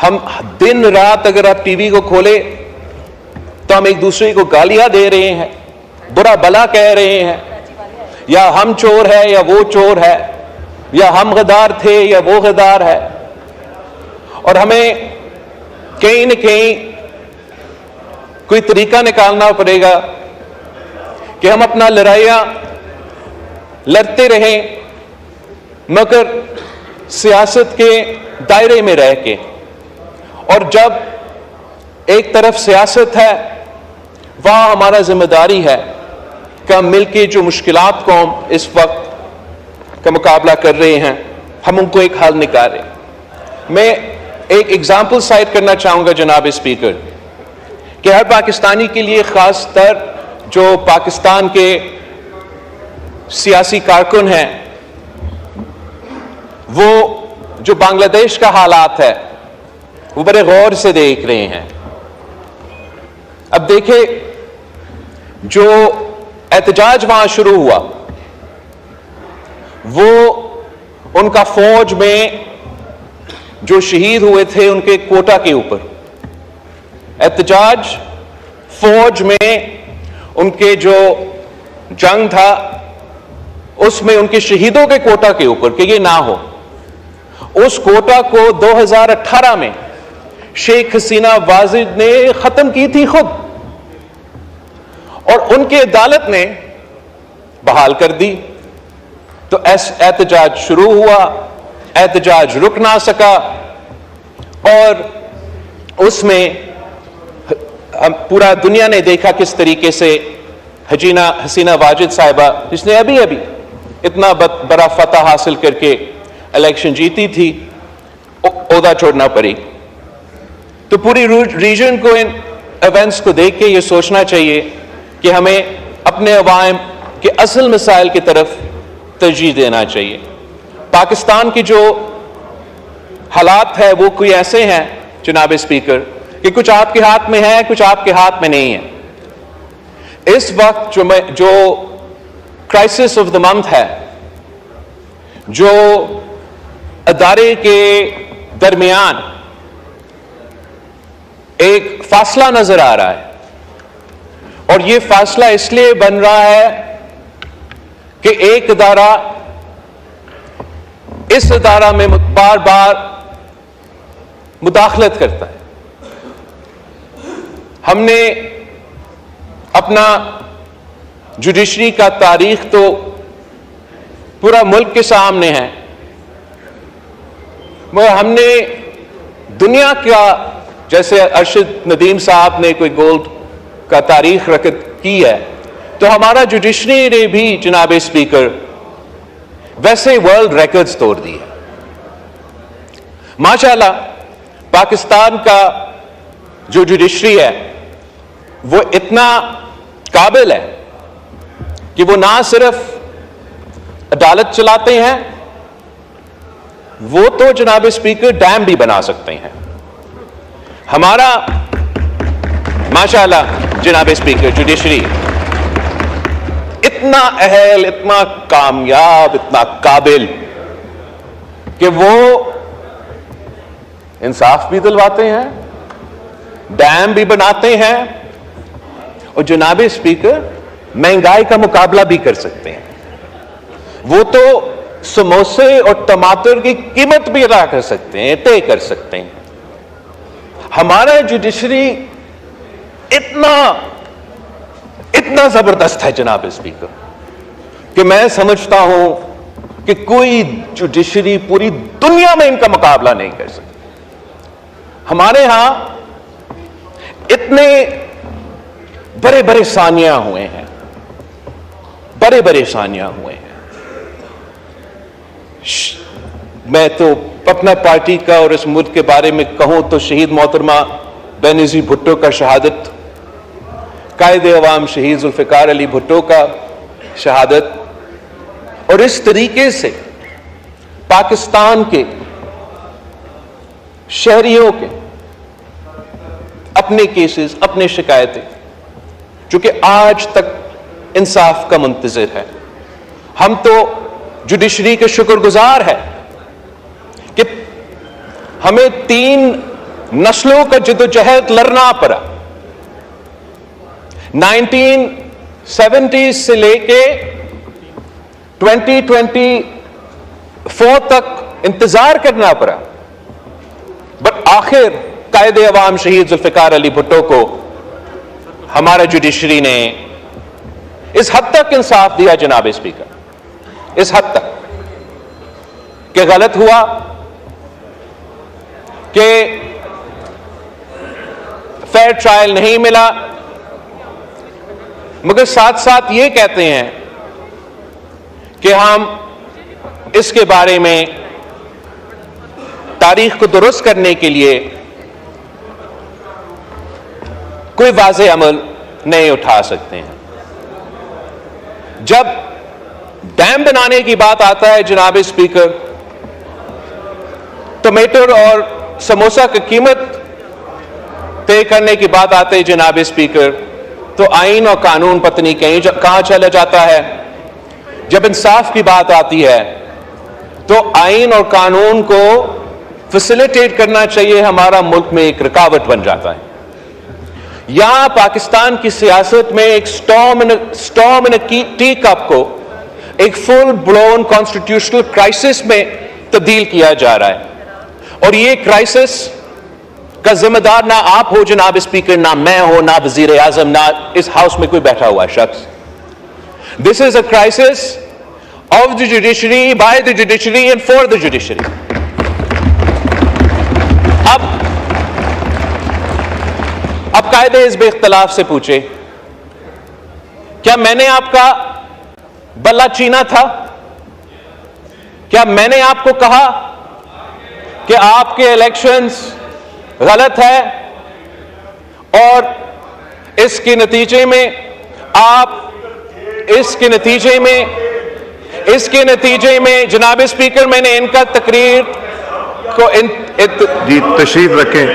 हम दिन रात अगर आप टीवी को खोले तो हम एक दूसरे को गालियां दे रहे हैं, बुरा भला कह रहे हैं, या हम चोर है या वो चोर है, या हम गद्दार थे या वो गद्दार है। और हमें कहीं न कहीं कोई तरीका निकालना पड़ेगा कि हम अपना लड़ाइयां लड़ते रहें, मगर सियासत के दायरे में रह के। और जब एक तरफ सियासत है, वहां हमारा जिम्मेदारी है कि हम मिलकर जो मुश्किलात को हम इस वक्त का मुकाबला कर रहे हैं, हम उनको एक हल निकालें। मैं एक एग्जाम्पल साइट करना चाहूंगा जनाब स्पीकर, कि हर पाकिस्तानी के लिए, खास तर जो पाकिस्तान के सियासी कारकुन हैं, वो जो बांग्लादेश का हालात है वो बड़े गौर से देख रहे हैं। अब देखें, जो एहतजाज वहां शुरू हुआ, वो उनका फौज में जो शहीद हुए थे उनके कोटा के ऊपर। एहतजाज फौज में उनके जो जंग था उसमें उनके शहीदों के कोटा के ऊपर कि ये ना हो। उस कोटा को 2018 में शेख हसीना वाजिद ने खत्म की थी खुद, और उनकी अदालत ने बहाल कर दी। तो एहतजाज शुरू हुआ, एहतजाज रुक ना सका, और उसमें पूरा दुनिया ने देखा किस तरीके से हसीना वाजिद साहिबा, जिसने अभी अभी इतना बड़ा फतह हासिल करके इलेक्शन जीती थी, ओहदा छोड़ना पड़ी। तो पूरी रीजन को इन इवेंट्स को देख के ये सोचना चाहिए कि हमें अपने अवाम के असल मसाइल की तरफ तरजीह देना चाहिए। पाकिस्तान की जो हालात है वो कोई ऐसे हैं जनाब स्पीकर कि कुछ आपके हाथ में है, कुछ आपके हाथ में नहीं है। इस वक्त जो क्राइसिस ऑफ द मंथ है, जो अदारे के दरमियान एक फासला नजर आ रहा है, और यह फासला इसलिए बन रहा है कि एक अदारा इस अदारा में बार बार मुदाखलत करता है। हमने अपना जुडिशरी का तारीख तो पूरा मुल्क के सामने है, मगर हमने दुनिया का, जैसे अरशद नदीम साहब ने कोई गोल्ड का तारीख रकत की है, तो हमारा जुडिशरी ने भी जनाब स्पीकर वैसे वर्ल्ड रिकॉर्ड्स तोड़ दिए। माशाल्लाह पाकिस्तान का जो जुडिशरी है वो इतना काबिल है कि वो ना सिर्फ अदालत चलाते हैं, वो तो जनाब स्पीकर डैम भी बना सकते हैं। हमारा माशाल्लाह जनाब स्पीकर जुडिशरी इतना अहल, इतना कामयाब, इतना काबिल कि वो इंसाफ भी दिलवाते हैं, डैम भी बनाते हैं, और जनाब स्पीकर महंगाई का मुकाबला भी कर सकते हैं। वो तो समोसे और टमाटर की कीमत भी अदा कर सकते हैं, तय कर सकते हैं। हमारा जुडिशरी इतना जबरदस्त है जनाब स्पीकर कि मैं समझता हूं कि कोई जुडिशरी पूरी दुनिया में इनका मुकाबला नहीं कर सकती। हमारे यहां इतने बड़े बड़े सानिया हुए हैं, बड़े बड़े सानिया हुए हैं। मैं तो अपना पार्टी का और इस मुल्क के बारे में कहूं तो शहीद मोहतरमा बेनजीर भुट्टो का शहादत, कायदे अवाम शहीद जुल्फिकार अली भुट्टो का शहादत, और इस तरीके से पाकिस्तान के शहरियों के अपने केसेस, अपने शिकायतें, जो कि आज तक इंसाफ का मुंतजिर है। हम तो जुडिशरी के शुक्रगुजार हैं कि हमें 3 नस्लों का जद्दोजहद लड़ना पड़ा। 1970 से लेके 2024 तक इंतजार करना पड़ा, बट आखिर कायदे अवाम शहीद जुल्फिकार अली भुट्टो को हमारा जुडिशरी ने इस हद तक इंसाफ दिया जनाब स्पीकर, इस हद तक कि गलत हुआ कि फेयर ट्रायल नहीं मिला, मगर साथ साथ ये कहते हैं कि हम इसके बारे में तारीख को दुरुस्त करने के लिए कोई वाज़े अमल नहीं उठा सकते हैं। जब डैम बनाने की बात आता है जनाब स्पीकर, टमाटर और समोसा की कीमत तय करने की बात आती है जनाब स्पीकर, तो आईन और कानून पत्नी कहां चला जाता है। जब इंसाफ की बात आती है तो आईन और कानून को फैसिलिटेट करना चाहिए, हमारा मुल्क में एक रुकावट बन जाता है। यहां पाकिस्तान की सियासत में एक स्टॉर्म इन टी कप को एक फुल ब्लोन कॉन्स्टिट्यूशनल क्राइसिस में तब्दील किया जा रहा है, और ये क्राइसिस का जिम्मेदार ना आप हो जनाब स्पीकर, ना मैं हो, ना वजीर आजम, ना इस हाउस में कोई बैठा हुआ शख्स। This is a crisis of the judiciary, by the judiciary and for the judiciary. अब कायदे हिज़्ब इख्तिलाफ से पूछे, क्या मैंने आपका बल्ला चीना था? क्या मैंने आपको कहा कि आपके इलेक्शंस गलत है और इसके नतीजे में जनाब स्पीकर मैंने इनका तकरीर को जी तशरीफ रखें,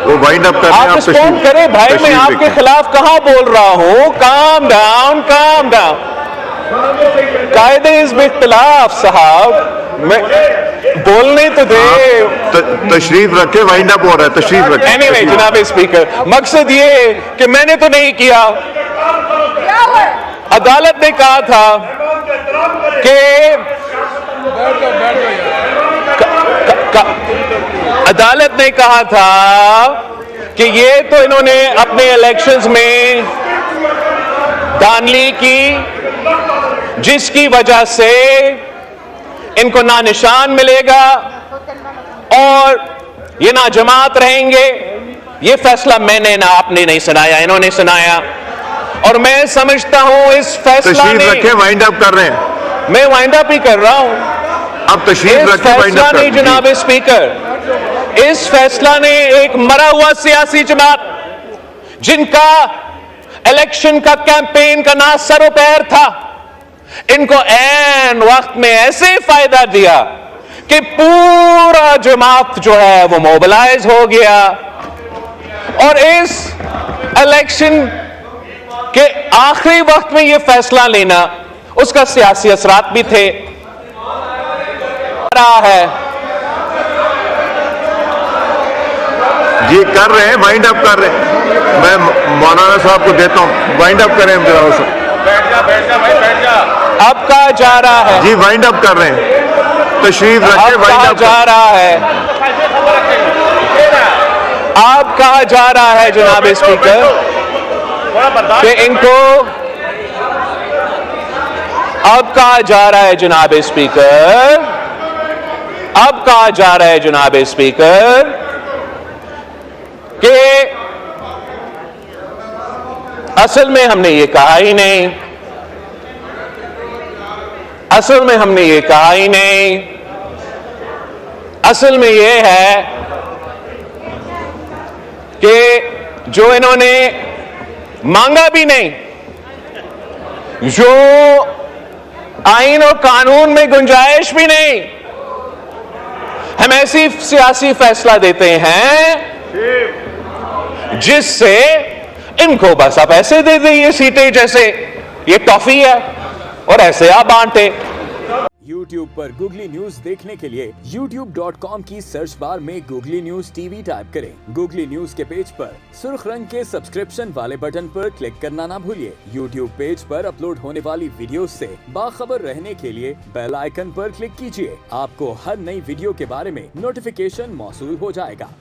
वो वाइंड अप कर रहे हैं। आप रिस्पॉन्ड करें भाई, मैं आपके खिलाफ कहां बोल रहा हूं? Calm down, calm down. कायदे हिज़्ब इख्तिलाफ साहब, मैं बोलने तो दे। तशरीफ रखे, वाइंड अप हो रहा है, तशरीफ रखे। एनीवे जनाब स्पीकर, मकसद ये कि मैंने तो नहीं किया, अदालत ने कहा था कि अदालत ने कहा था कि ये तो इन्होंने अपने इलेक्शंस में धांधली की, जिसकी वजह से इनको ना निशान मिलेगा और ये ना जमात रहेंगे। ये फैसला मैंने ना आपने नहीं सुनाया, इन्होंने सुनाया, और मैं समझता हूं इस फैसला ने, वाइंड अप कर रहे हैं, मैं वाइंड अप ही कर रहा हूं। अब तशरीफ रखें, वाइंड अप नहीं जनाब स्पीकर, इस फैसला ने एक मरा हुआ सियासी जमात, जिनका इलेक्शन का कैंपेन का ना सरो पैर था, इनको ऐन वक्त में ऐसे फायदा दिया कि पूरा जमात जो है वो मोबिलाइज हो गया, और इस इलेक्शन के आखिरी वक्त में यह फैसला लेना, उसका सियासी असरात भी थे। रहा है जी, कर रहे हैं, वाइंड अप कर रहे हैं। मैं मौलाना साहब को देता हूं, वाइंड अप करें। बैठ जा भाई, बैठ जा। अब कहा जा रहा है जी, वाइंड अप कर रहे हैं, तशरीफ रखें, वाइंड अप जा रहा है। अब कहा जा रहा है जनाब स्पीकर कि इनको, अब कहा जा रहा है जनाब स्पीकर, अब कहा जा रहा है जनाब स्पीकर कि असल में हमने ये कहा ही नहीं, असल में हमने ये कहा ही नहीं, असल में ये है कि जो इन्होंने मांगा भी नहीं, जो आईन और कानून में गुंजाइश भी नहीं, हम ऐसी सियासी फैसला देते हैं जिससे इनको बस आप ऐसे दे दें ये सीटें जैसे ये टॉफी है और ऐसे आप बांटे। YouTube पर Google न्यूज देखने के लिए youtube.com की सर्च बार में Google न्यूज टीवी टाइप करें। Google न्यूज के पेज पर सुर्ख रंग के सब्सक्रिप्शन वाले बटन पर क्लिक करना ना भूलिए। YouTube पेज पर अपलोड होने वाली वीडियो से बाखबर रहने के लिए बेल आइकन पर क्लिक कीजिए। आपको हर नई वीडियो के बारे में नोटिफिकेशन मौसूल हो जाएगा।